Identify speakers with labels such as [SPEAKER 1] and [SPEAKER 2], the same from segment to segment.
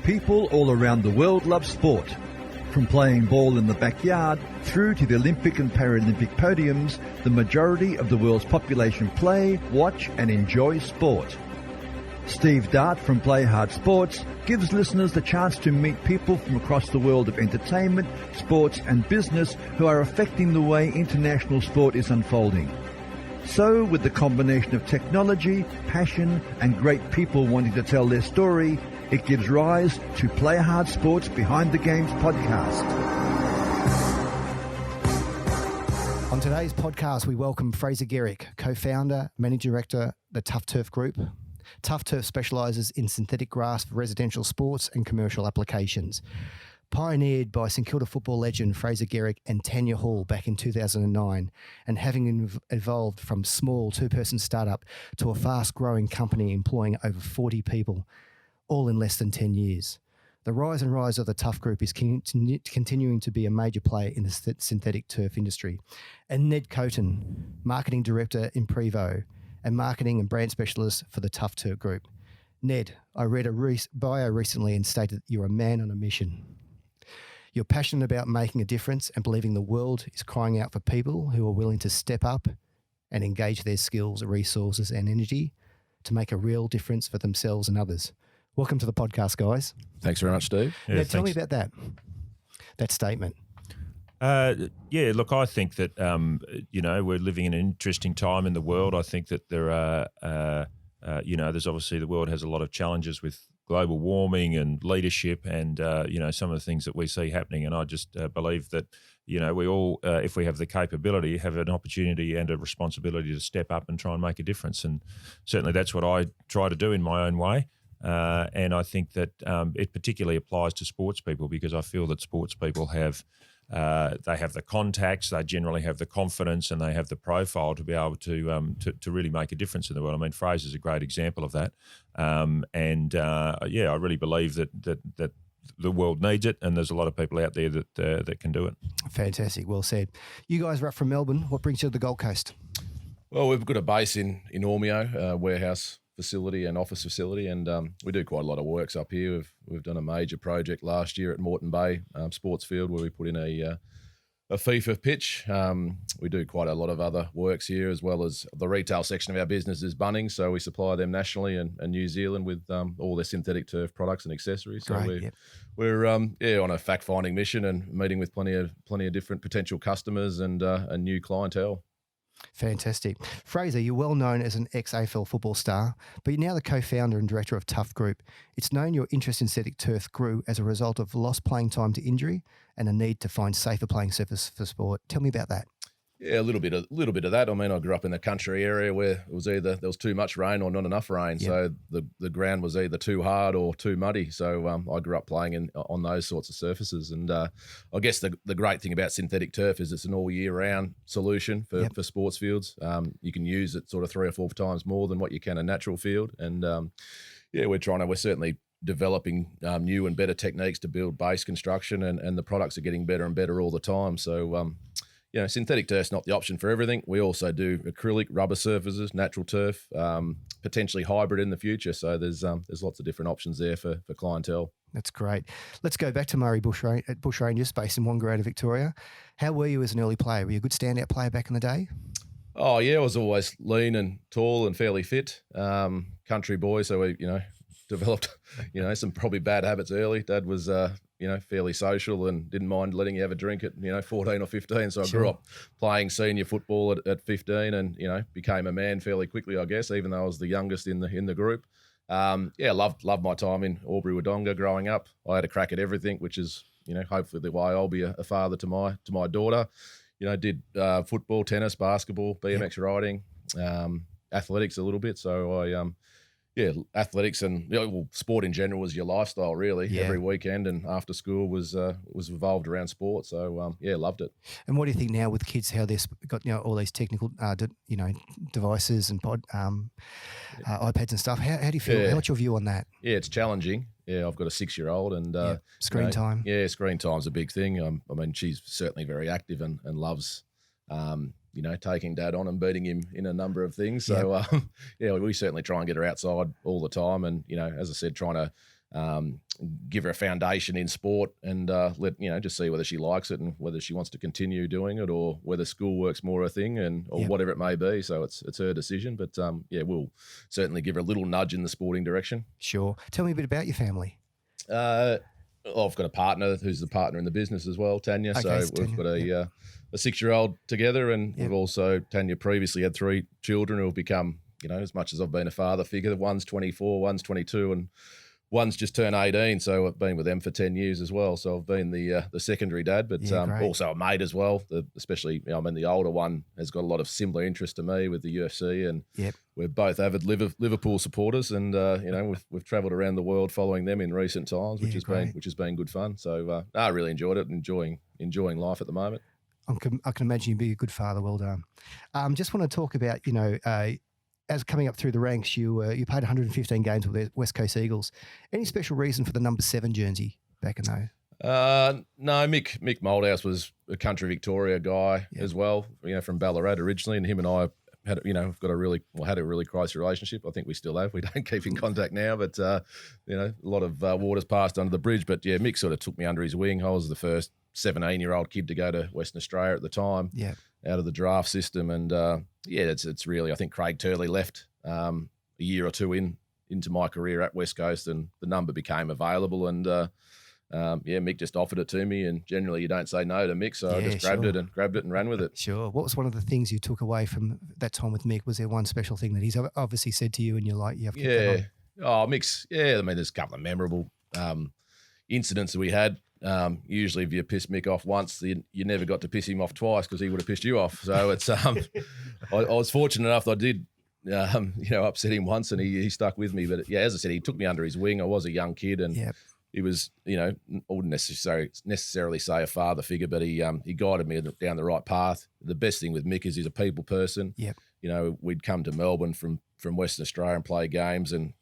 [SPEAKER 1] People all around the world love sport. From playing ball in the backyard through to the Olympic and Paralympic podiums, the majority of the world's population play, watch and enjoy sport. Steve Dart from Play Hard Sports gives listeners the chance to meet people from across the world of entertainment, sports and business who are affecting the way international sport is unfolding. So, with the combination of technology, passion and great people wanting to tell their story, it gives rise to Play Hard Sports Behind the Games podcast.
[SPEAKER 2] On today's podcast, we welcome Fraser Gehrig, co-founder, managing director, the Tuff Turf Group. Tuff Turf specialises in synthetic grass for residential sports and commercial applications. Pioneered by St Kilda football legend Fraser Gehrig and Tanya Hall back in 2009, and having evolved from small two-person startup to a fast-growing company employing over 40 people, all in less than 10 years. The rise of the Tuff Group is continuing to be a major player in the synthetic turf industry. And Ned Coten, marketing director in Prevo, and marketing and brand specialist for the Tuff Turf Group. Ned, I read a bio recently and stated that you're a man on a mission. You're passionate about making a difference and believing the world is crying out for people who are willing to step up and engage their skills, resources and energy to make a real difference for themselves and others. Welcome to the podcast, guys.
[SPEAKER 3] Thanks very much, Steve.
[SPEAKER 2] Yeah, Ned, tell me about that statement.
[SPEAKER 4] Look, I think that, we're living in an interesting time in the world. I think that there are, there's obviously the world has a lot of challenges with global warming and leadership and, some of the things that we see happening. And I just believe that, we all, if we have the capability, have an opportunity and a responsibility to step up and try and make a difference. And certainly that's what I try to do in my own way. And I think that it particularly applies to sports people because I feel that sports people have they have the contacts, they generally have the confidence, and they have the profile to be able to really make a difference in the world. I mean, Fraser's a great example of that, I really believe that the world needs it, and there's a lot of people out there that can do it. Fantastic,
[SPEAKER 2] well said. You guys are up from Melbourne. What brings you to the Gold Coast?
[SPEAKER 3] Well, we've got a base in Ormeo, warehouse facility and office facility, and we do quite a lot of works up here. We've done a major project last year at Moreton Bay Sports Field where we put in a FIFA pitch. We do quite a lot of other works here, as well as the retail section of our business is Bunnings, so we supply them nationally and New Zealand with all their synthetic turf products and accessories. So we're on a fact-finding mission and meeting with plenty of different potential customers and new clientele.
[SPEAKER 2] Fantastic. Fraser, you're well known as an ex-AFL football star, but you're now the co-founder and director of Tuff Group. It's known your interest in synthetic turf grew as a result of lost playing time to injury and a need to find safer playing surface for sport. Tell me about that.
[SPEAKER 3] Yeah, a little bit of that. I mean, I grew up in a country area where it was either there was too much rain or not enough rain. Yep. So the ground was either too hard or too muddy. So I grew up playing on those sorts of surfaces. And I guess the great thing about synthetic turf is it's an all year round solution for sports fields. You can use it sort of 3 or 4 times more than what you can a natural field. And we're certainly developing new and better techniques to build base construction, and the products are getting better and better all the time. So synthetic turf's not the option for everything. We also do acrylic, rubber surfaces, natural turf, potentially hybrid in the future. So there's lots of different options there for clientele.
[SPEAKER 2] That's great. Let's go back to Murray Bush Rangers, based in Wangaratta, Victoria. How were you as an early player? Were you a good standout player back in the day?
[SPEAKER 3] Oh yeah, I was always lean and tall and fairly fit. Country boy, so we developed some probably bad habits early. Dad was fairly social and didn't mind letting you have a drink at 14 or 15. So I grew up playing senior football at 15, and became a man fairly quickly, I guess, even though I was the youngest in the group. Loved my time in Albury-Wodonga growing up. I had a crack at everything, which is hopefully the way I'll be a father to my daughter. Did football, tennis, basketball, BMX riding, athletics a little bit. So I athletics and sport in general was your lifestyle, really. Yeah. Every weekend and after school was revolved around sport. So loved it.
[SPEAKER 2] And what do you think now with kids? How they've got all these technical devices and iPads and stuff. How do you feel? What's your view on that?
[SPEAKER 3] Yeah, it's challenging. Yeah, I've got a 6-year-old and
[SPEAKER 2] screen time.
[SPEAKER 3] Yeah, screen time's a big thing. I mean, she's certainly very active and loves. Taking Dad on and beating him in a number of things. So, we certainly try and get her outside all the time. And, as I said, trying to give her a foundation in sport and just see whether she likes it and whether she wants to continue doing it or whether school work's more a thing or whatever it may be. So it's her decision, but we'll certainly give her a little nudge in the sporting direction.
[SPEAKER 2] Sure. Tell me a bit about your family.
[SPEAKER 3] I've got a partner who's the partner in the business as well, Tanya.
[SPEAKER 2] Okay,
[SPEAKER 3] so we've got a 6-year-old together, and we've also, Tanya previously had 3 children who have become, as much as I've been a father figure, one's 24, one's 22, and one's just turned 18. So I've been with them for 10 years as well. So I've been the secondary dad, but also a mate as well. Especially, the older one has got a lot of similar interest to me with the UFC, and we're both avid Liverpool supporters, and we've travelled around the world following them in recent times, which has been good fun. So I really enjoyed it, enjoying life at the moment.
[SPEAKER 2] I can imagine you'd be a good father. Well done. Just want to talk about as coming up through the ranks, you played 115 games with the West Coast Eagles. Any special reason for the number 7 jersey back in those?
[SPEAKER 3] No, Mick Moldhouse was a country Victoria guy as well, from Ballarat originally, and him and I had a really close relationship. I think we still have. We don't keep in contact now, but a lot of water's passed under the bridge. But Mick sort of took me under his wing. I was the first 17-year-old kid to go to Western Australia at the time, out of the draft system, and it's really, I think Craig Turley left a year or two into my career at West Coast, and the number became available, and Mick just offered it to me, and generally you don't say no to Mick, so I just grabbed it and ran with it. Sure.
[SPEAKER 2] What was one of the things you took away from that time with Mick? Was there one special thing that he's obviously said to you and you're like, kept that on?
[SPEAKER 3] Mick's, there's a couple of memorable incidents that we had. Usually if you piss Mick off once, you never got to piss him off twice because he would have pissed you off. So it's I was fortunate enough that I did upset him once, and he stuck with me. But as I said, he took me under his wing. I was a young kid, and he was, I wouldn't necessarily say a father figure, but he guided me down the right path. The best thing with Mick is he's a people person. We'd come to Melbourne from Western Australia and play games, and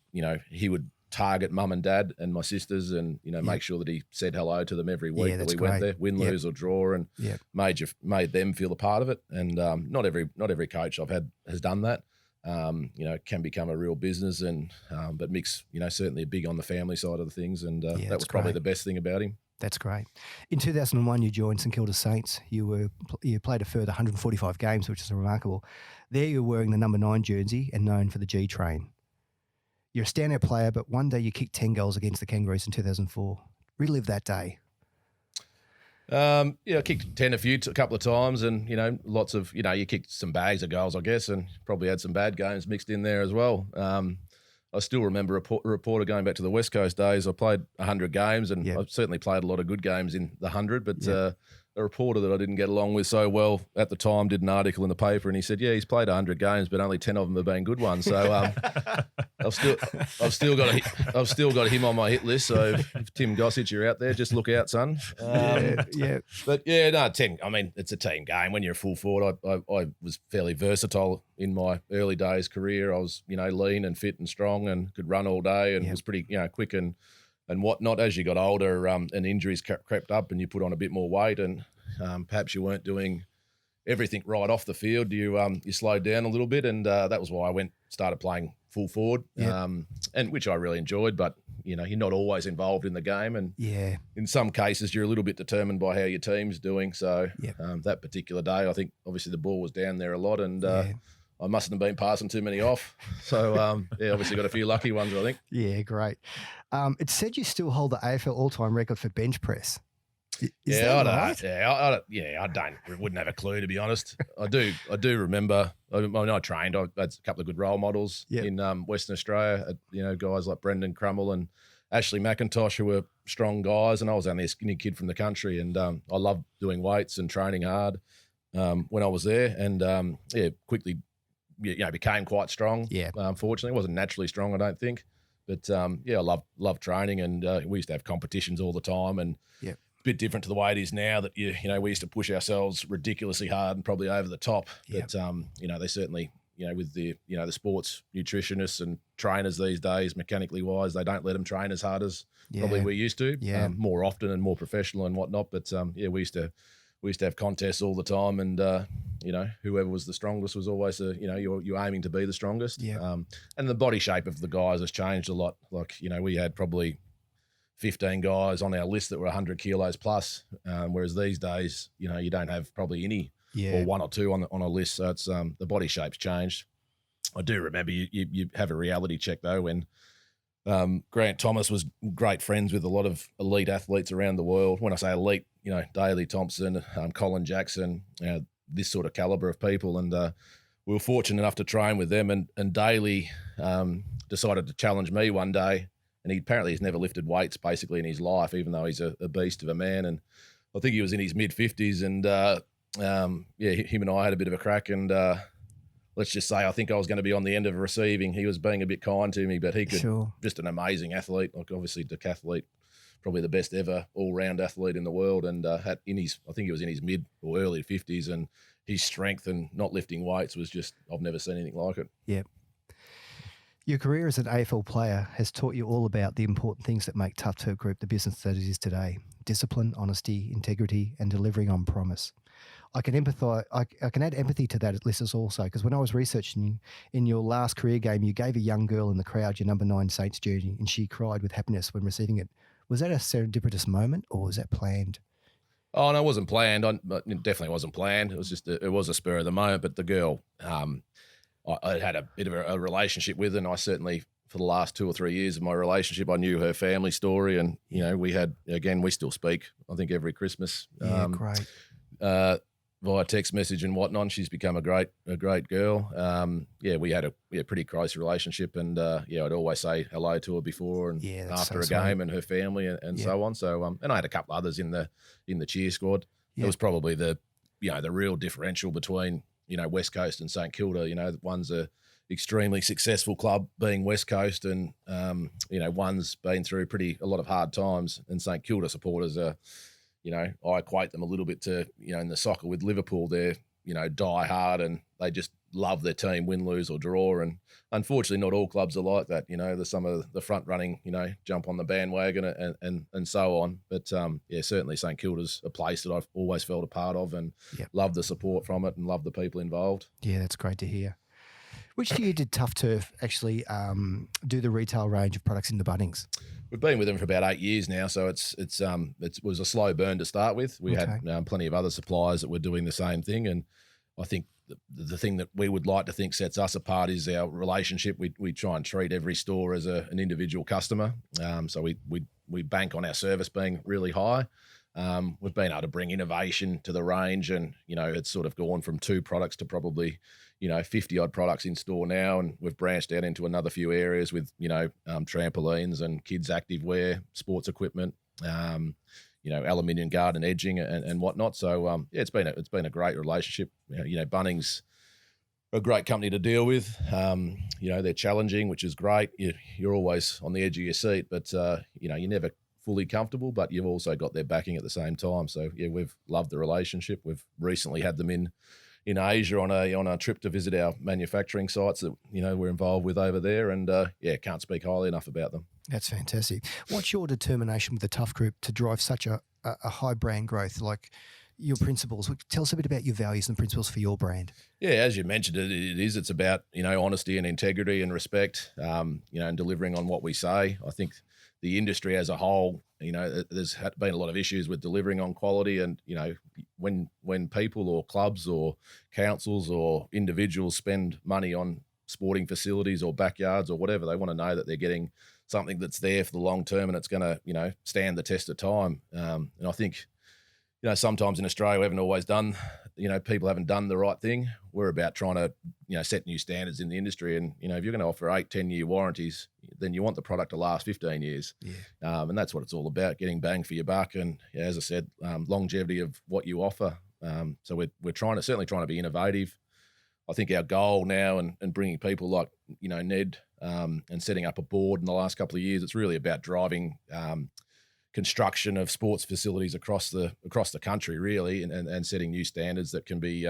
[SPEAKER 3] he would target mum and dad and my sisters, and make sure that he said hello to them every week that we went there, win, lose or draw, and made them feel a part of it. And not every coach I've had has done that. Can become a real business, and but Mick's certainly big on the family side of the things, and that was probably the best thing about him.
[SPEAKER 2] That's great. In 2001, you joined St Kilda Saints. You played a further 145 games, which is remarkable. There you were wearing the number 9 jersey and known for the G train. You're a standout player, but one day you kicked 10 goals against the Kangaroos in 2004. Relive that day.
[SPEAKER 3] I kicked 10 a couple of times, and lots of you kicked some bags of goals, I guess, and probably had some bad games mixed in there as well. I still remember a reporter going back to the West Coast days. I played 100 games, and I've certainly played a lot of good games in the 100, but a reporter that I didn't get along with so well at the time did an article in the paper, and he said, he's played 100 games, but only 10 of them have been good ones. So I've still got him on my hit list. So if Tim Gossage, you're out there, just look out, son. But 10. I mean, it's a team game. When you're a full forward, I was fairly versatile in my early days career. I was lean and fit and strong, and could run all day, and was pretty quick and whatnot. As you got older, and injuries crept up, and you put on a bit more weight, and perhaps you weren't doing everything right off the field. You slowed down a little bit, and that was why I started playing full forward, and which I really enjoyed. But you're not always involved in the game, and in some cases you're a little bit determined by how your team's doing. So that particular day, I think obviously the ball was down there a lot, and I mustn't have been passing too many off. So, obviously got a few lucky ones, I think.
[SPEAKER 2] Yeah, great. It said you still hold the AFL all-time record for bench press. I wouldn't have a clue, to be honest. I do remember, I trained, I had a couple of good role models in Western Australia, guys like Brendan Crummell and Ashley McIntosh, who were strong guys, and I was only a skinny kid from the country, and I loved doing weights and training hard when I was there, and quickly became quite strong. Unfortunately, wasn't naturally strong, I don't think. But I love training, and we used to have competitions all the time, and a bit different to the way it is now. That we used to push ourselves ridiculously hard and probably over the top. But they certainly with the the sports nutritionists and trainers these days, mechanically wise, they don't let them train as hard as probably we used to. More often and more professional and whatnot. But we used to have contests all the time, and whoever was the strongest was always you're aiming to be the strongest. And the body shape of the guys has changed a lot. Like we had probably
[SPEAKER 3] 15 guys on our list that were 100 kilos plus, whereas these days, you don't have probably any or one or two on a list. So it's the body shape's changed. I do remember you have a reality check though when Grant Thomas was great friends with a lot of elite athletes around the world. When I say elite, Daley Thompson, Colin Jackson, this sort of caliber of people. And we were fortunate enough to train with them. And Daley decided to challenge me one day. And he's never lifted weights basically in his life, even though he's a beast of a man. And I think he was in his mid-50s. And, him and I had a bit of a crack. And let's just say I think I was going to be on the end of receiving. He was being a bit kind to me, but he could just an amazing athlete, like obviously decathlete, probably the best ever all-round athlete in the world. And I think he was in his mid or early 50s, and his strength and not lifting weights was just, I've never seen anything like it.
[SPEAKER 2] Yeah. Your career as an AFL player has taught you all about the important things that make Tuff Turf Group the business that it is today: discipline, honesty, integrity, and delivering on promise. I can empathise. I can add empathy to that, listeners, also, because when I was researching you, in your last career game, you gave a young girl in the crowd your number 9 Saints jersey, and she cried with happiness when receiving it. Was that a serendipitous moment, or was that planned?
[SPEAKER 3] Oh no, it wasn't planned. It definitely wasn't planned. It was just it was a spur of the moment. But the girl, I had a bit of a relationship with her, and I certainly, for the last 2 or 3 years of my relationship, I knew her family story, and we still speak. I think every Christmas.
[SPEAKER 2] Yeah, great.
[SPEAKER 3] Via text message and whatnot. She's become a great girl. We had a pretty close relationship, and I'd always say hello to her before and after a game, and her family and so on. So and I had a couple others in the cheer squad. It was probably the real differential between West Coast and St Kilda. One's a extremely successful club being West Coast, and one's been through a lot of hard times, and St Kilda supporters are. I equate them a little bit to, in the soccer with Liverpool, they're, die hard and they just love their team, win, lose or draw. And unfortunately, not all clubs are like that. There's some of the front running, jump on the bandwagon and so on. But certainly St Kilda's a place that I've always felt a part of and love the support from it and love the people involved. Yeah,
[SPEAKER 2] that's great to hear. Which year did Tuff Turf actually do the retail range of products in the Bunnings?
[SPEAKER 3] We've been with them for about 8 years now, so it was a slow burn to start with. We had plenty of other suppliers that were doing the same thing, and I think the thing that we would like to think sets us apart is our relationship. We try and treat every store as an individual customer, so we bank on our service being really high. We've been able to bring innovation to the range, and it's sort of gone from 2 products to probably 50 odd products in store now, and we've branched out into another few areas with trampolines and kids active wear, sports equipment, aluminium garden edging and whatnot. So it's been a great relationship. Bunnings are a great company to deal with. They're challenging, which is great. You're always on the edge of your seat, but you're never fully comfortable, but you've also got their backing at the same time. So we've loved the relationship. We've recently had them in Asia on a trip to visit our manufacturing sites that we're involved with over there, and can't speak highly enough about them.
[SPEAKER 2] That's fantastic. What's your determination with the Tuff Group to drive such a high brand growth? Like your principles. Tell us a bit about your values and principles for your brand.
[SPEAKER 3] Yeah, as you mentioned, it's about honesty and integrity and respect, and delivering on what we say. I think the industry as a whole, there's been a lot of issues with delivering on quality, and when people or clubs or councils or individuals spend money on sporting facilities or backyards or whatever, they want to know that they're getting something that's there for the long term and it's going to stand the test of time. And I think sometimes in Australia we haven't always done, people haven't done the right thing. We're about trying to set new standards in the industry, and if you're going to offer 8-10-year warranties, then you want the product to last 15 years. And that's what it's all about, getting bang for your buck, and as I said, longevity of what you offer. So we're certainly trying to be innovative. I think our goal now and bringing people like Ned and setting up a board in the last couple of years, it's really about driving construction of sports facilities across the country, really, and setting new standards that can be,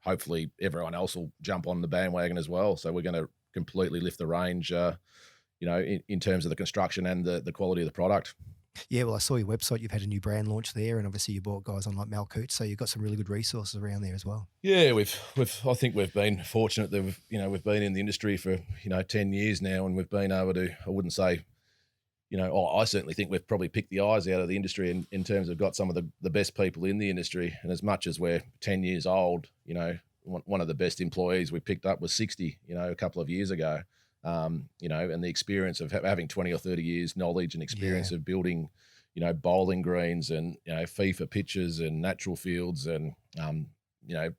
[SPEAKER 3] hopefully everyone else will jump on the bandwagon as well. So we're going to completely lift the range, in terms of the construction and the quality of the product.
[SPEAKER 2] Yeah, well, I saw your website. You've had a new brand launch there, and obviously you bought guys on like Mal Coots, so you've got some really good resources around there as well.
[SPEAKER 3] Yeah, I think we've been fortunate that we've been in the industry for 10 years now, and we've been able to, I wouldn't say I certainly think we've probably picked the eyes out of the industry in terms of got some of the best people in the industry. And as much as we're 10 years old, one of the best employees we picked up was 60, a couple of years ago. And the experience of having 20 or 30 years knowledge and experience of building, bowling greens and, FIFA pitches and natural fields and,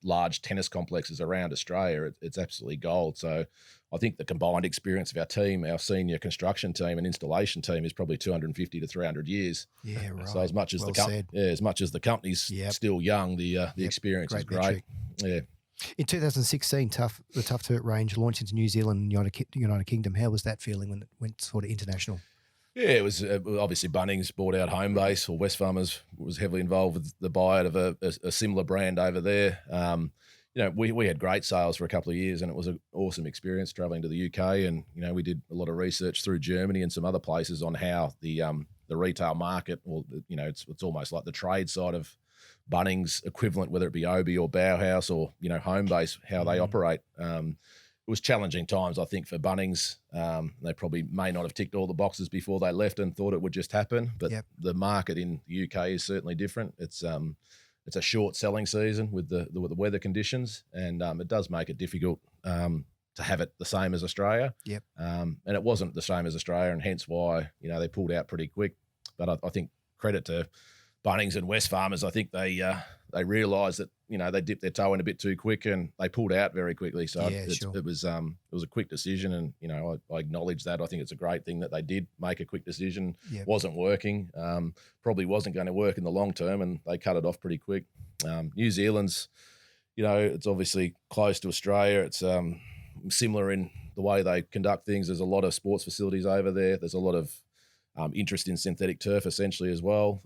[SPEAKER 3] large tennis complexes around Australia, it's absolutely gold. So I think the combined experience of our team, our senior construction team and installation team is probably 250 to 300 years.
[SPEAKER 2] Yeah, right.
[SPEAKER 3] So as much as as much as the company's still young, the experience is great.
[SPEAKER 2] Metric.
[SPEAKER 3] Yeah.
[SPEAKER 2] In 2016, the Tuff Turf range launched into New Zealand and United Kingdom. How was that feeling when it went sort of international?
[SPEAKER 3] Yeah, it was obviously Bunnings bought out Homebase, or Wesfarmers was heavily involved with the buyout of a similar brand over there. We had great sales for a couple of years, and it was an awesome experience travelling to the UK. And we did a lot of research through Germany and some other places on how the retail market, or it's almost like the trade side of Bunnings equivalent, whether it be Obi or Bauhaus or Homebase, how they operate. It was challenging times, I think, for Bunnings. They probably may not have ticked all the boxes before they left and thought it would just happen. But the market in the UK is certainly different. It's a short selling season with the weather conditions, and it does make it difficult to have it the same as Australia. Yep. And it wasn't the same as Australia, and hence why they pulled out pretty quick. But I think credit to Bunnings and Wesfarmers, I think they realised that they dipped their toe in a bit too quick and they pulled out very quickly. So it was a quick decision, and I acknowledge that. I think it's a great thing that they did make a quick decision. Yep. Wasn't working, probably wasn't going to work in the long term, and they cut it off pretty quick. New Zealand's, it's obviously close to Australia. It's similar in the way they conduct things. There's a lot of sports facilities over there. There's a lot of interest in synthetic turf essentially as well.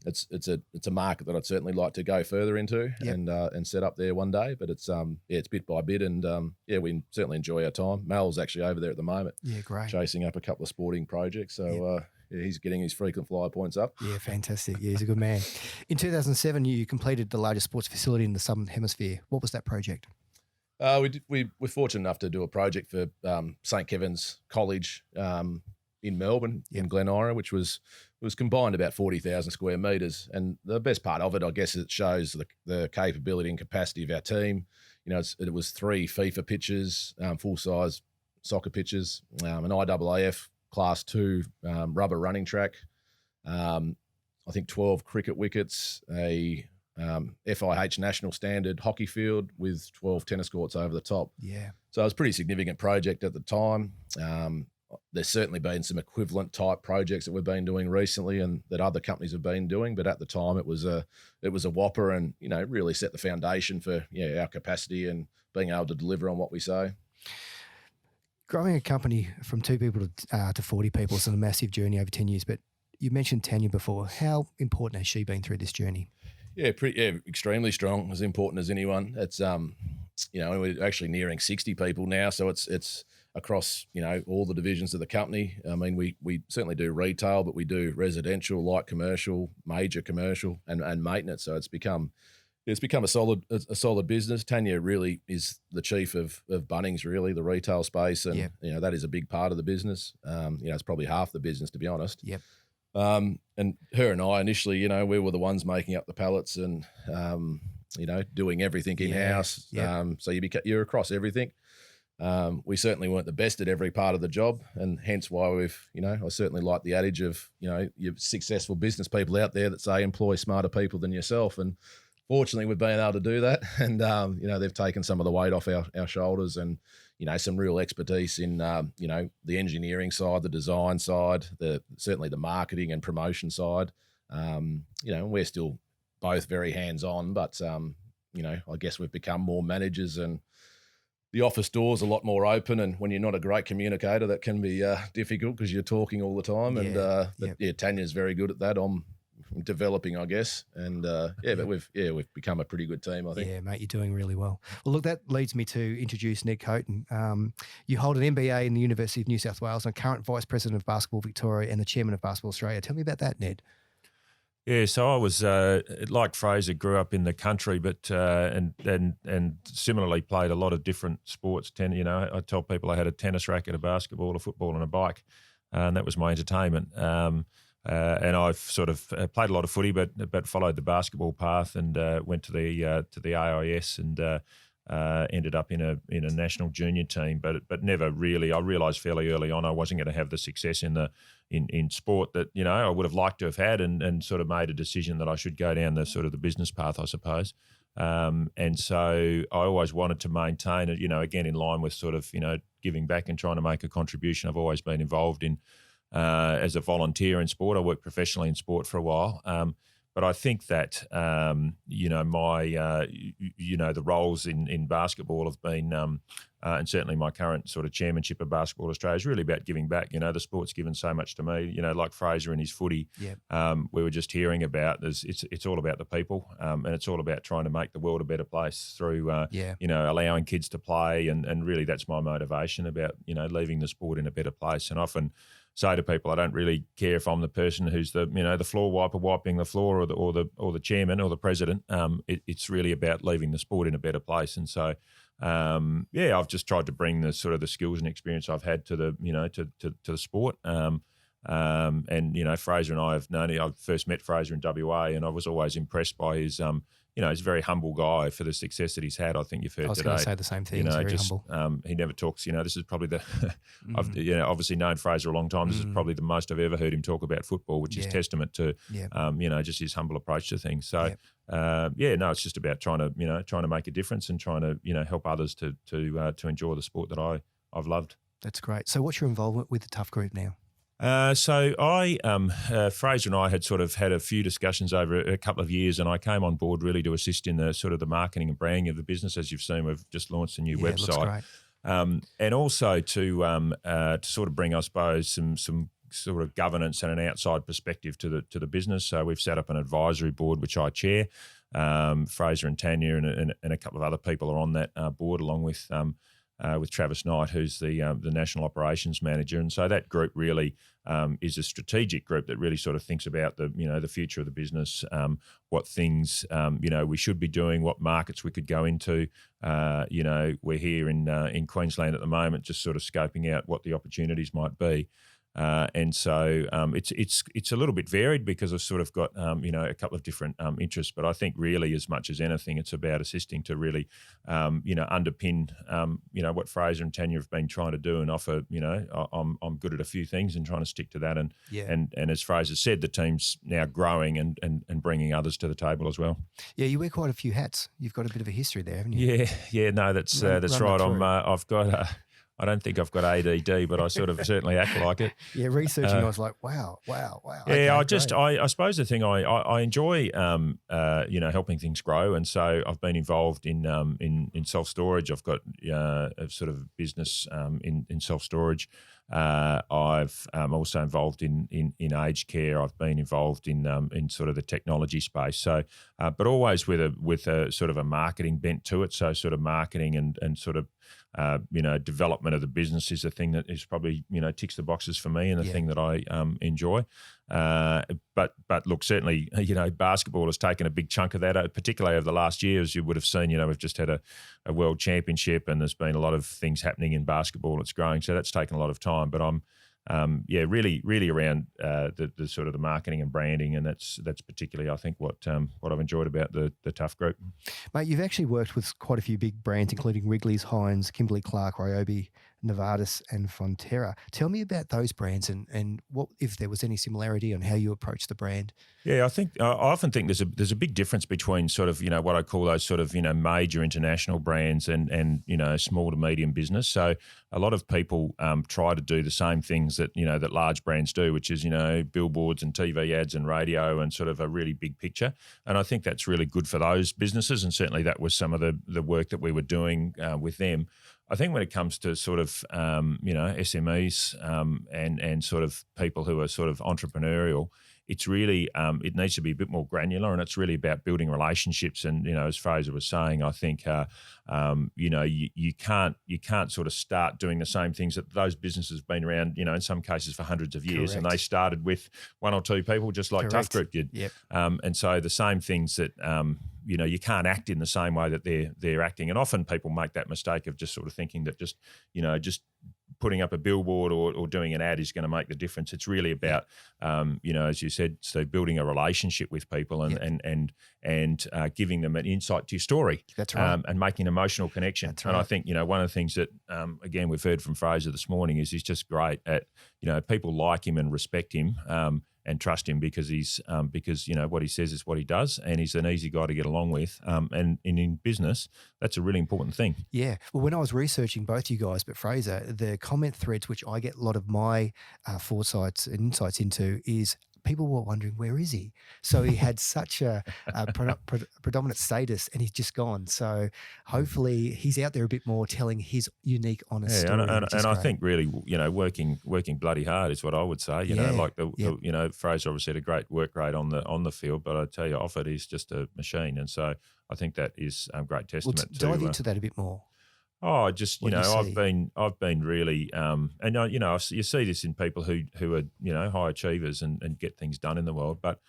[SPEAKER 3] It's a market that I'd certainly like to go further into and set up there one day. But it's bit by bit, and we certainly enjoy our time. Mal's actually over there at the moment. Yeah, great. Chasing up a couple of sporting projects. So he's getting his frequent flyer points up. Yeah, fantastic. Yeah, he's a good man. In 2007, you completed the largest sports facility in the Southern Hemisphere. What was that project? We were fortunate enough to do a project for St Kevin's College in Melbourne, in Glen Ira, which was combined about 40,000 square metres. And the best part of it, I guess, is it shows the capability and capacity of our team. It was 3 FIFA pitches, full-size soccer pitches, an IAAF Class 2 rubber running track, I think 12 cricket wickets, a FIH national standard hockey field with 12 tennis courts over the top. Yeah. So it was a pretty significant project at the time. There's certainly been some equivalent type projects that we've been doing recently and that other companies have been doing, but at the time it was a whopper, and really set the foundation for our capacity and being able to deliver on what we say. Growing a company from 2 people to 40 people is a massive journey over 10 years, but you mentioned Tanya before. How important has she been through this journey? Yeah, extremely strong, as important as anyone. It's we're actually nearing 60 people now, so it's across all the divisions of the company. I mean, we certainly do retail, but we do residential, light commercial, major commercial, and maintenance. So it's become a solid business. Tanya really is the chief of Bunnings, really, the retail space, and that is a big part of the business. It's probably half the business, to be honest. Yep. And her and I initially, we were the ones making up the pallets and doing everything in house. Yep. So you're across everything. We certainly weren't the best at every part of the job, and hence why I certainly like the adage of, you successful business people out there that say employ smarter people than yourself. And fortunately, we've been able to do that. And, they've taken some of the weight off our shoulders, and, some real expertise in, the engineering side, the design side, certainly the marketing and promotion side. We're still both very hands-on, but, I guess we've become more managers, and the office door's a lot more open, and when you're not a great communicator, that can be difficult because you're talking all the time. And Tanya's very good at that. I'm developing, I guess, and but we've become a pretty good team, I think. Yeah, mate, you're doing really well. Well, look, that leads me to introduce Ned Coten. You hold an MBA in the University of New South Wales and current Vice President of Basketball Victoria and the Chairman of Basketball Australia. Tell me about that, Ned. Yeah, so I was like Fraser, grew up in the country, but and similarly played a lot of different sports. I tell people I had a tennis racket, a basketball, a football, and a bike.
[SPEAKER 4] and that was my entertainment. And I've sort of played a lot of footy, but followed the basketball path and went to the AIS and ended up in a national junior team, but never really. I realised fairly early on I wasn't going to have the success in sport that I would have liked to have had, and sort of made a decision that I should go down the sort of the business path, I suppose. And so I always wanted to maintain it, again in line with sort of giving back and trying to make a contribution. I've always been involved in. As a volunteer in sport. I worked professionally in sport for a while. But I think that, my, the roles in basketball have been, and certainly my current sort of chairmanship of Basketball Australia is really about giving back. The sport's given so much to me, like Fraser and his footy, we were just hearing about. It's all about the people, and it's all about trying to make the world a better place through, allowing kids to play. And really that's my motivation about, leaving the sport in a better place. And often say to people, I don't really care if I'm the person who's the floor wiper wiping the floor, or the chairman or the president. It's really about leaving the sport in a better place. And so, I've just tried to bring the sort of the skills and experience I've had to the to the sport. And Fraser and I have known. I first met Fraser in WA, and I was always impressed by his he's a very humble guy for the success that he's had. I think you've heard today. I was
[SPEAKER 2] going to say the same thing. He's very humble.
[SPEAKER 4] He never talks. This is probably the. I've obviously known Fraser a long time. This is probably the most I've ever heard him talk about football, which is testament to just his humble approach to things. So it's just about trying to make a difference and trying to help others to enjoy the sport that I've loved.
[SPEAKER 2] That's great. So what's your involvement with the Tuff Group now?
[SPEAKER 4] So Fraser and I had sort of had a few discussions over a couple of years, and I came on board really to assist in the sort of the marketing and branding of the business. As you've seen, we've just launched a new website. It looks great. And also to sort of bring, I suppose, some sort of governance and an outside perspective to the business. So we've set up an advisory board, which I chair. Fraser and Tanya and a couple of other people are on that board, along with Travis Knight, who's the National Operations Manager. And so that group really is a strategic group that really sort of thinks about the future of the business, what things we should be doing, what markets we could go into. We're here in Queensland at the moment, just sort of scoping out what the opportunities might be. And so it's a little bit varied because I've sort of got a couple of different interests, but I think really as much as anything, it's about assisting to really underpin what Fraser and Tanya have been trying to do and offer. I'm good at a few things and trying to stick to that. And as Fraser said, the team's now growing and bringing others to the table as well. Yeah,
[SPEAKER 2] you wear quite a few hats. You've got a bit of a history there, haven't you?
[SPEAKER 4] Yeah. No, that's right. I've got. I don't think I've got ADD, but I sort of certainly act like it.
[SPEAKER 2] Yeah, researching, I was like, wow.
[SPEAKER 4] Yeah, okay, I suppose the thing I enjoy, helping things grow, and so I've been involved in self storage. I've got a sort of business in self storage. I'm also involved in aged care. I've been involved in sort of the technology space. So, but always with a sort of a marketing bent to it. So, sort of marketing and sort of development of the business is the thing that is probably ticks the boxes for me and the thing that I enjoy. But look, certainly basketball has taken a big chunk of that, particularly over the last year, as you would have seen. We've just had a world championship, and there's been a lot of things happening in basketball. It's growing, so that's taken a lot of time. But I'm really around the sort of the marketing and branding, and that's particularly I think what I've enjoyed about the Tuff Group.
[SPEAKER 2] Mate, you've actually worked with quite a few big brands, including Wrigley's, Heinz, Kimberly-Clark, Ryobi, Novartis and Fonterra. Tell me about those brands and what if there was any similarity on how you approach the brand.
[SPEAKER 4] Yeah, I often think there's a big difference between sort of what I call those sort of major international brands and small to medium business. So a lot of people try to do the same things that that large brands do, which is billboards and TV ads and radio and sort of a really big picture. And I think that's really good for those businesses, and certainly that was some of the work that we were doing with them. I think when it comes to sort of, SMEs and sort of people who are sort of entrepreneurial, it's really it needs to be a bit more granular, and it's really about building relationships. And as Fraser was saying, I think you can't sort of start doing the same things that those businesses have been around, in some cases for hundreds of years. Correct. And they started with one or two people, just like Tuff Group did.
[SPEAKER 2] Yep.
[SPEAKER 4] And so the same things that you can't act in the same way that they're acting. And often people make that mistake of just sort of thinking that just putting up a billboard or doing an ad is going to make the difference. It's really about, as you said, so building a relationship with people and giving them an insight to your story.
[SPEAKER 2] That's right.
[SPEAKER 4] And making an emotional connection.
[SPEAKER 2] That's right.
[SPEAKER 4] And I think, one of the things that, again, we've heard from Fraser this morning is he's just great at, people like him and respect him. And trust him because what he says is what he does, and he's an easy guy to get along with. And in business, that's a really important thing.
[SPEAKER 2] Yeah. Well, when I was researching both you guys, but Fraser, the comment threads, which I get a lot of my foresights and insights into, is people were wondering, where is he? So he had such a predominant status, and he's just gone. So hopefully he's out there a bit more telling his unique, honest story.
[SPEAKER 4] And I think really, working bloody hard is what I would say. Fraser obviously had a great work rate on the field, but I tell you, off it, he's just a machine. And so I think that is a great testament to.
[SPEAKER 2] Dive into that a bit more.
[SPEAKER 4] Oh, I've been really, you see this in people who are, high achievers and get things done in the world. But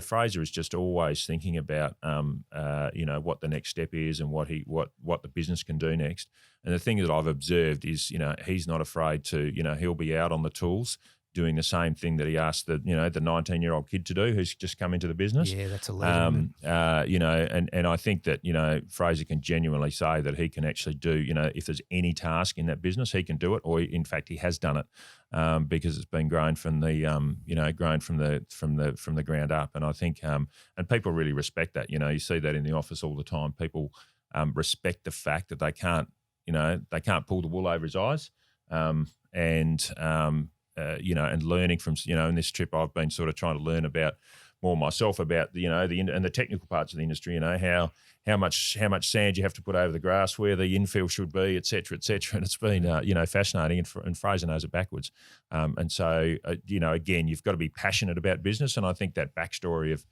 [SPEAKER 4] Fraser is just always thinking about, what the next step is and what the business can do next. And the thing that I've observed is, he's not afraid to, he'll be out on the tools doing the same thing that he asked the 19-year-old kid to do who's just come into the business.
[SPEAKER 2] Yeah, that's a legend.
[SPEAKER 4] And I think that, Fraser can genuinely say that he can actually do, if there's any task in that business, he can do it, or in fact he has done it, because it's been grown from the ground up. And I think, and people really respect that. You see that in the office all the time. People respect the fact that they can't pull the wool over his eyes, and learning from, in this trip I've been sort of trying to learn about more myself about the technical parts of the industry, how much sand you have to put over the grass, where the infill should be, et cetera, et cetera. And it's been, fascinating, and Fraser knows it backwards. And so, again, you've got to be passionate about business. And I think that backstory of,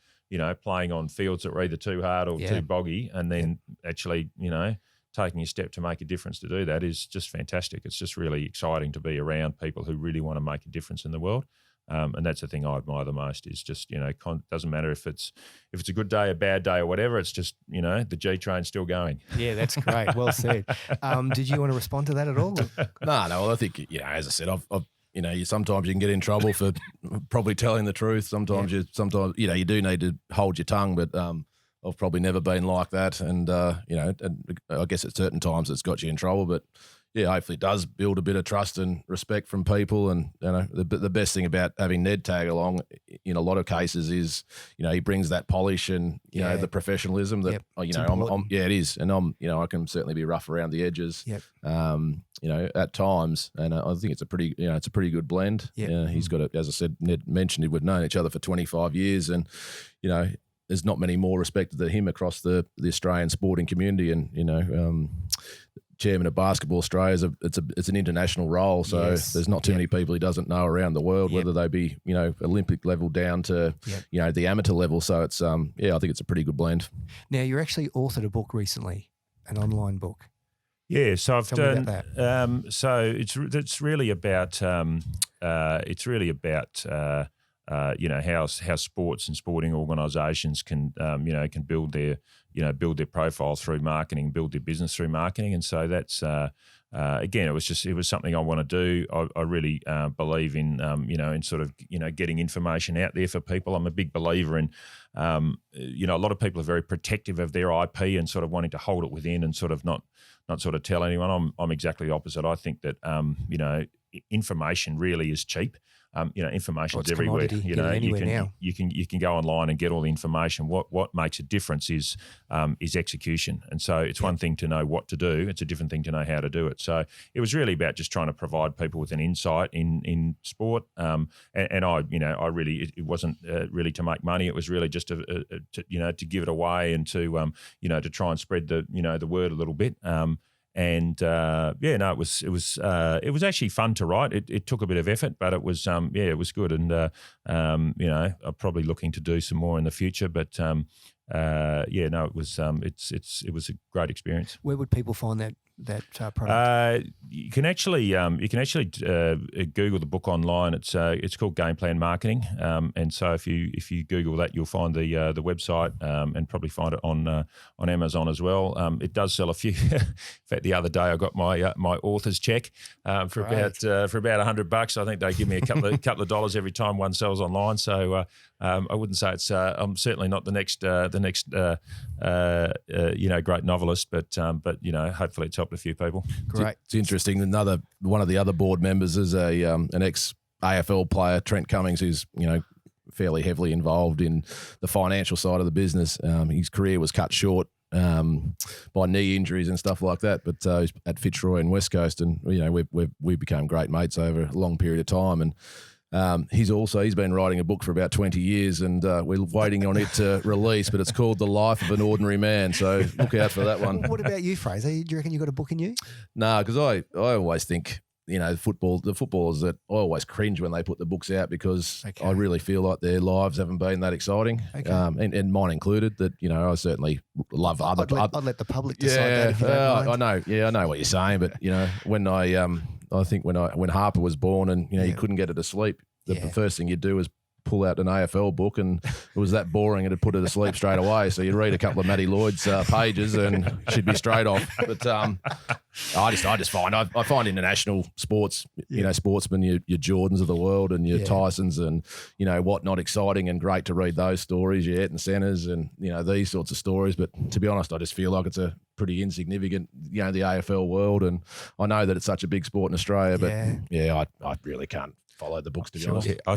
[SPEAKER 4] playing on fields that were either too hard or too boggy, and then actually, taking a step to make a difference to do that is just fantastic. It's just really exciting to be around people who really want to make a difference in the world. And that's the thing I admire the most is just, doesn't matter if it's a good day, a bad day or whatever, it's just, the G train's still going.
[SPEAKER 2] Yeah, that's great. Well said. Did you want to respond to that at all?
[SPEAKER 3] No, I think, as I said, sometimes you can get in trouble for probably telling the truth. Sometimes you do need to hold your tongue, but, I've probably never been like that, and I guess at certain times it's got you in trouble. But hopefully it does build a bit of trust and respect from people. And the best thing about having Ned tag along in a lot of cases is he brings that polish and the professionalism that it is. And I can certainly be rough around the edges, at times. And I think it's a pretty good blend.
[SPEAKER 2] Yep.
[SPEAKER 3] He's got as I said, Ned mentioned, we've known each other for 25 years, and there's not many more respected than him across the Australian sporting community. And, chairman of Basketball Australia, it's an international role. So there's not too many people he doesn't know around the world, whether they be, Olympic level down to, the amateur level. So it's, I think it's a pretty good blend.
[SPEAKER 2] Now, you're actually authored a book recently, an online book.
[SPEAKER 4] Yeah, so I've
[SPEAKER 2] Tell
[SPEAKER 4] done.
[SPEAKER 2] me about that.
[SPEAKER 4] So it's really about how sports and sporting organisations can build their profile through marketing, build their business through marketing, and so that's again, it was something I want to do. I really believe in in sort of getting information out there for people. I'm a big believer in a lot of people are very protective of their IP and sort of wanting to hold it within and sort of not sort of tell anyone. I'm exactly the opposite. I think that information really is cheap. Information's everywhere. You can go online and get all the information. What makes a difference is execution. And so it's one thing to know what to do; it's a different thing to know how to do it. So it was really about just trying to provide people with an insight in sport. And I really it wasn't really to make money. It was really just to give it away and to try and spread the word a little bit. It was actually fun to write. It took a bit of effort, but it was it was good. And I'm probably looking to do some more in the future. But it was it was a great experience.
[SPEAKER 2] Where would people find that product?
[SPEAKER 4] You can actually Google the book online. It's called Game Plan Marketing, and so if you Google that, you'll find the website and probably find it on Amazon as well. It does sell a few. In fact, the other day I got my author's check for about $100. I think they give me a couple of dollars every time one sells online. So I wouldn't say it's. I'm certainly not the next great novelist, but hopefully it's helped a few people.
[SPEAKER 2] Great.
[SPEAKER 3] It's interesting. One of the other board members is an ex AFL player, Trent Cummings, who's fairly heavily involved in the financial side of the business. His career was cut short by knee injuries and stuff like that, but he's at Fitzroy and West Coast, and we became great mates over a long period of time. And he's been writing a book for about 20 years, and we're waiting on it to release, but it's called The Life of an Ordinary Man. So look out for that one.
[SPEAKER 2] What about you, Fraser? Do you reckon you got a book in you?
[SPEAKER 3] No, because I always think, the footballers that I always cringe when they put the books out, because I really feel like their lives haven't been that exciting, and mine included. That I certainly love other.
[SPEAKER 2] I'd let the public decide that. If you don't mind.
[SPEAKER 3] I know. Yeah, I know what you're saying, but when I think when Harper was born and you couldn't get her to sleep, the first thing you'd do is pull out an AFL book, and it was that boring it'd put her to sleep straight away. So you'd read a couple of Matty Lloyd's pages and she'd be straight off. But I just find international sports, sportsmen, your Jordans of the world and your Tysons and whatnot, exciting and great to read those stories, your Ayrton Sennas and these sorts of stories. But to be honest, I just feel like it's a pretty insignificant, the AFL world, and I know that it's such a big sport in Australia, but I really can't follow the books, to be honest.
[SPEAKER 4] Yeah, I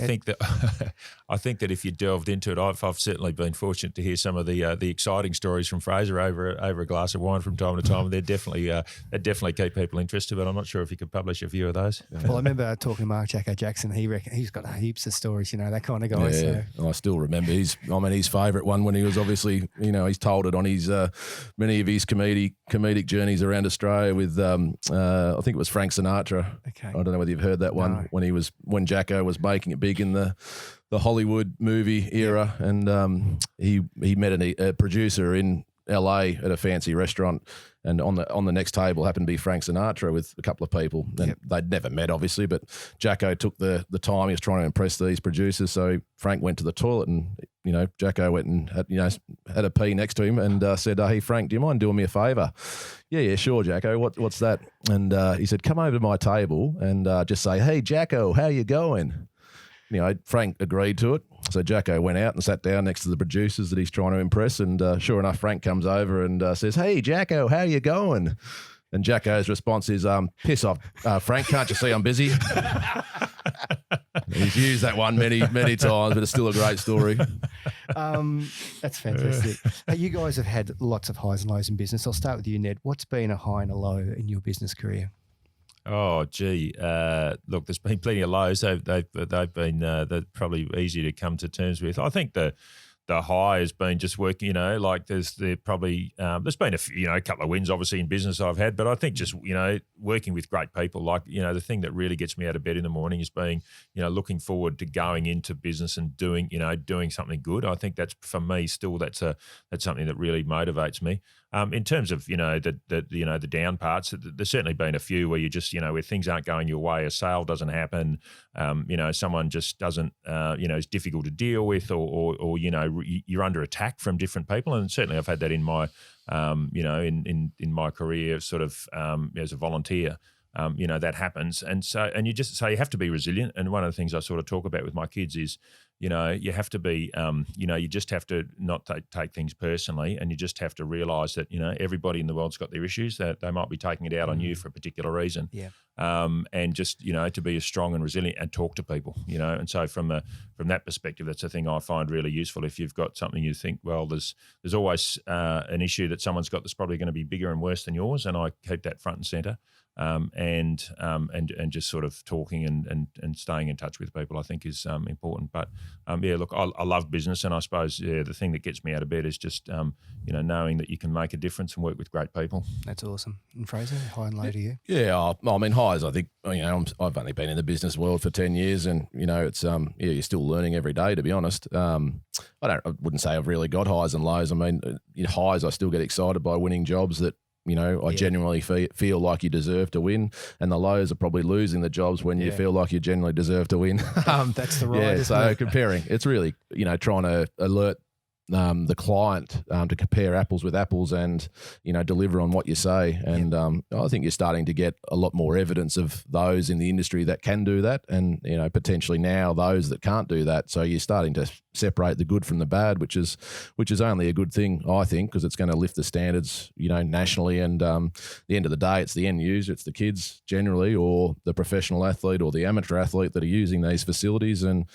[SPEAKER 4] think that if you delved into it, I've certainly been fortunate to hear some of the exciting stories from Fraser over a glass of wine from time to time. They definitely keep people interested, but I'm not sure if you could publish a few of those.
[SPEAKER 2] Well, I remember talking to Mark Jacko Jackson. He's got heaps of stories, that kind of guy.
[SPEAKER 3] Yeah, so. I still remember his favourite one when he was obviously, he's told it on his many of his comedic journeys around Australia with I think it was Frank Sinatra. Okay. I don't know whether you've heard that one when Jacko was making it big in the Hollywood movie era, and he met a producer in LA at a fancy restaurant, and on the next table happened to be Frank Sinatra with a couple of people, and they'd never met obviously, but Jacko took the time. He was trying to impress these producers, so Frank went to the toilet, and Jacko went and had a pee next to him and said, "Hey Frank, do you mind doing me a favour?" Yeah, sure, Jacko. What's that? And he said, "Come over to my table and just say, 'Hey Jacko, how you going?'" Frank agreed to it. So Jacko went out and sat down next to the producers that he's trying to impress, and sure enough, Frank comes over and says, "Hey Jacko, how you going?" And Jacko's response is, "Piss off, Frank, can't you see I'm busy?" He's used that one many, many times, but it's still a great story.
[SPEAKER 2] That's fantastic. Hey, you guys have had lots of highs and lows in business. I'll start with you, Ned. What's been a high and a low in your business career?
[SPEAKER 4] Oh, gee. Look, there's been plenty of lows. They've been they're probably easy to come to terms with. I think the high has been just working, there's been a couple of wins obviously in business I've had, but I think just, working with great people, the thing that really gets me out of bed in the morning is being, looking forward to going into business and doing something good. I think that's, for me, still that's something that really motivates me. In terms of, the down parts, there's certainly been a few where you just, where things aren't going your way, a sale doesn't happen, someone just doesn't, is difficult to deal with, or you're under attack from different people. And certainly I've had that in my, in my career sort of as a volunteer. That happens. And you have to be resilient. And one of the things I sort of talk about with my kids is, you have to be, you just have to not take things personally, and you just have to realise that, everybody in the world's got their issues, that they might be taking it out on you for a particular reason. Yeah. And just, to be as strong and resilient and talk to people, and so from that perspective, that's a thing I find really useful. If you've got something you think, well, there's always an issue that someone's got that's probably going to be bigger and worse than yours, and I keep that front and centre. And just sort of talking and staying in touch with people, I think is important. But look, I love business, and I suppose the thing that gets me out of bed is just knowing that you can make a difference and work with great people.
[SPEAKER 2] That's awesome. And Fraser, high and low to you?
[SPEAKER 3] Yeah, I mean highs. I think I've only been in the business world for 10 years, and it's you're still learning every day, to be honest. I wouldn't say I've really got highs and lows. I mean, highs, I still get excited by winning jobs that, I genuinely feel like you deserve to win. And the lows are probably losing the jobs when you feel like you genuinely deserve to win.
[SPEAKER 2] That's the right.
[SPEAKER 3] So comparing, it's really, trying to alert the client to compare apples with apples and, deliver on what you say. And I think you're starting to get a lot more evidence of those in the industry that can do that and, potentially now those that can't do that. So you're starting to separate the good from the bad, which is only a good thing, I think, because it's going to lift the standards, nationally. And the end of the day, it's the end user, it's the kids generally, or the professional athlete or the amateur athlete that are using these facilities. And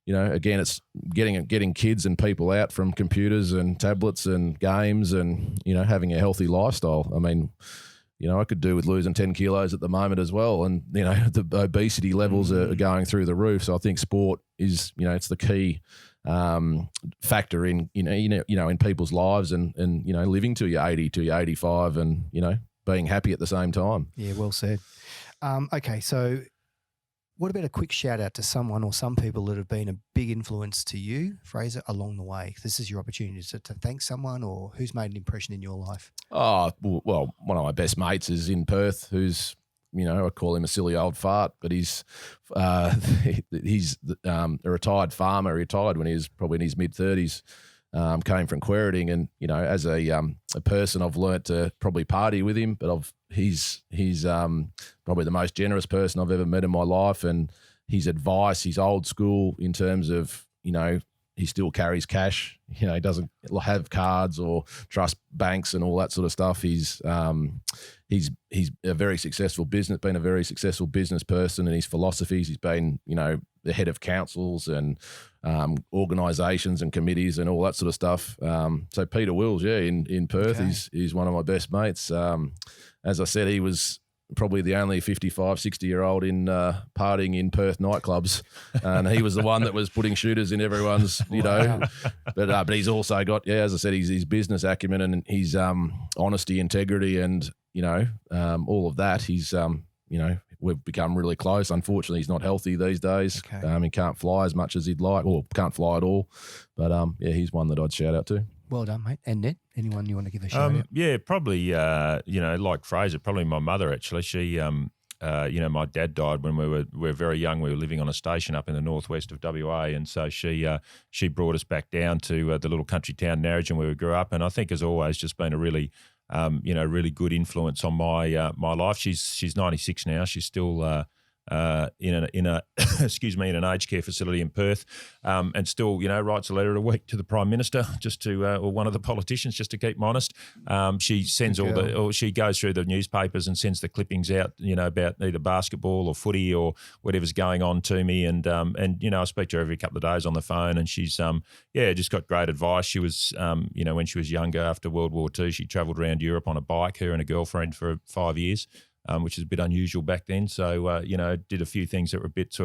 [SPEAKER 3] again, it's getting kids and people out from computers and tablets and games and, having a healthy lifestyle. I mean, I could do with losing 10 kilos at the moment as well. And, the obesity levels are going through the roof. So I think sport is, it's the key factor in, in people's lives and, living to your 80, to your 85 and, being happy at the same time.
[SPEAKER 2] Yeah, well said. Okay, so what about a quick shout out to someone or some people that have been a big influence to you, Fraser, along the way? This is your opportunity to thank someone or who's made an impression in your life.
[SPEAKER 3] Oh, well, one of my best mates is in Perth, who's, I call him a silly old fart, but he's a retired farmer. He retired when he was probably in his mid-30s. Came from Queensland, and as a person, I've learnt to probably party with him, but he's probably the most generous person I've ever met in my life, and his advice, he's old school in terms of he still carries cash. He doesn't have cards or trust banks and all that sort of stuff. He's a very successful been a very successful business person, and his philosophies. He's been the head of councils and organisations and committees and all that sort of stuff. So Peter Wills, in Perth, he's one of my best mates. As I said, he was probably the only 55, 60-year-old in partying in Perth nightclubs, and he was the one that was putting shooters in everyone's, But he's also got, as I said, his business acumen and his honesty, integrity, and all of that. He's we've become really close. Unfortunately, he's not healthy these days. He can't fly as much as he'd like, or can't fly at all. But he's one that I'd shout out to.
[SPEAKER 2] Well done, mate. And Ned, anyone you want to give a shout out?
[SPEAKER 4] Yeah, probably, like Fraser, probably my mother, actually. She, my dad died when we were very young. We were living on a station up in the northwest of WA, and so she brought us back down to the little country town Narrogin where we grew up, and I think has always just been a really really good influence on my life. She's 96 now. She's still in a excuse me, in an aged care facility in Perth, and still writes a letter a week to the Prime Minister just to or one of the politicians just to keep them honest. She sends she goes through the newspapers and sends the clippings out about either basketball or footy or whatever's going on to me, and I speak to her every couple of days on the phone, and she's just got great advice. She was when she was younger, after World War II, she travelled around Europe on a bike, her and a girlfriend, for 5 years. Which is a bit unusual back then. So, did a few things that were a bit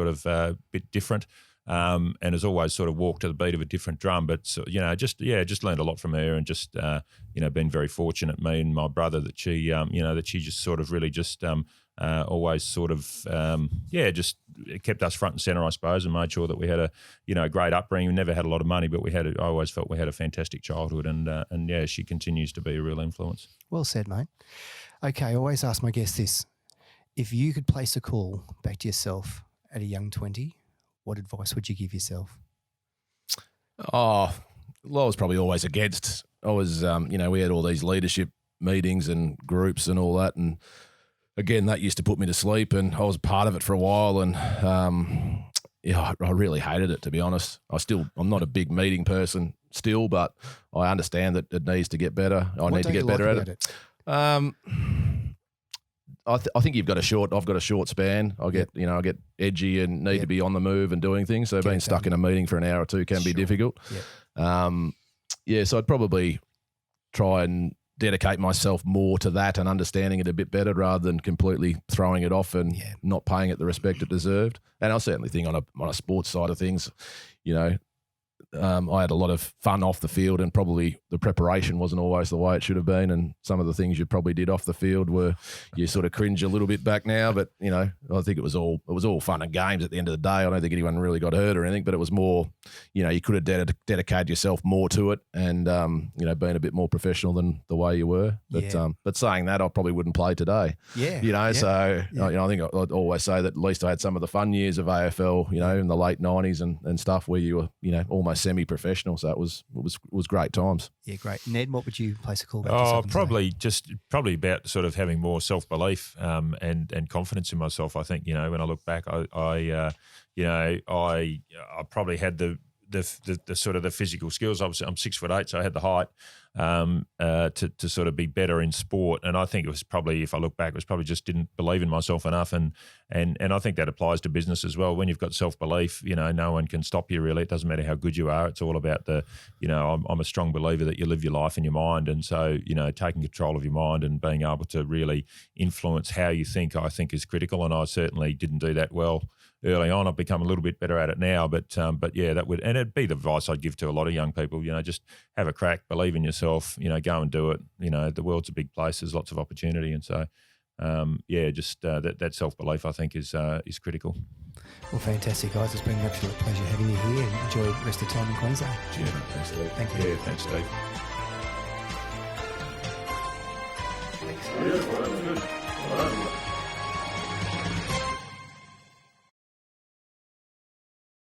[SPEAKER 4] bit different, and has always sort of walked to the beat of a different drum. But, just learned a lot from her, and just, been very fortunate, me and my brother, that she, that she just sort of really just always sort of, just kept us front and centre, I suppose, and made sure that we had a great upbringing. We never had a lot of money, but I always felt we had a fantastic childhood, and she continues to be a real influence.
[SPEAKER 2] Well said, mate. Okay, I always ask my guests this. If you could place a call back to yourself at a young 20, what advice would you give yourself?
[SPEAKER 3] Oh, well, I was probably always against. I was, we had all these leadership meetings and groups and all that, and again, that used to put me to sleep, and I was part of it for a while, and I really hated it, to be honest. I'm not a big meeting person still, but I understand that it needs to get better. I need to get better at it. I think I've got a short span. I get edgy and need to be on the move and doing things. So being stuck in a meeting for an hour or two can be difficult. Yeah. So I'd probably try and dedicate myself more to that and understanding it a bit better rather than completely throwing it off and not paying it the respect it deserved. And I certainly think on a sports side of things, I had a lot of fun off the field, and probably the preparation wasn't always the way it should have been. And some of the things you probably did off the field were, you sort of cringe a little bit back now. But I think it was all fun and games at the end of the day. I don't think anyone really got hurt or anything, but it was more, you could have dedicated yourself more to it, and being a bit more professional than the way you were. But saying that, I probably wouldn't play today. So I think I'd always say that at least I had some of the fun years of AFL, in the late 90s and stuff, where you were, almost semi-professional. So it was great times.
[SPEAKER 2] Yeah, great. Ned, what would you place a call back?
[SPEAKER 4] Probably about sort of having more self-belief and confidence in myself. I think, when I look back, I probably had the sort of the physical skills. Obviously, I'm 6'8", so I had the height to sort of be better in sport. And I think it was probably, if I look back, it was probably just didn't believe in myself enough. And I think that applies to business as well. When you've got self-belief, no one can stop you really. It doesn't matter how good you are. It's all about I'm a strong believer that you live your life in your mind. And so, taking control of your mind and being able to really influence how you think, I think is critical. And I certainly didn't do that well early on. I've become a little bit better at it now, but yeah, that would, and it'd be the advice I'd give to a lot of young people. Just have a crack, believe in yourself. Go and do it. The world's a big place. There's lots of opportunity, and so that self belief, I think, is critical.
[SPEAKER 2] Well, fantastic, guys. It's been an absolute pleasure having you here, and enjoy the rest of the time in Queensland.
[SPEAKER 4] Cheers. Thanks, Steve.
[SPEAKER 2] Thank you.
[SPEAKER 4] Yeah, thanks, Steve.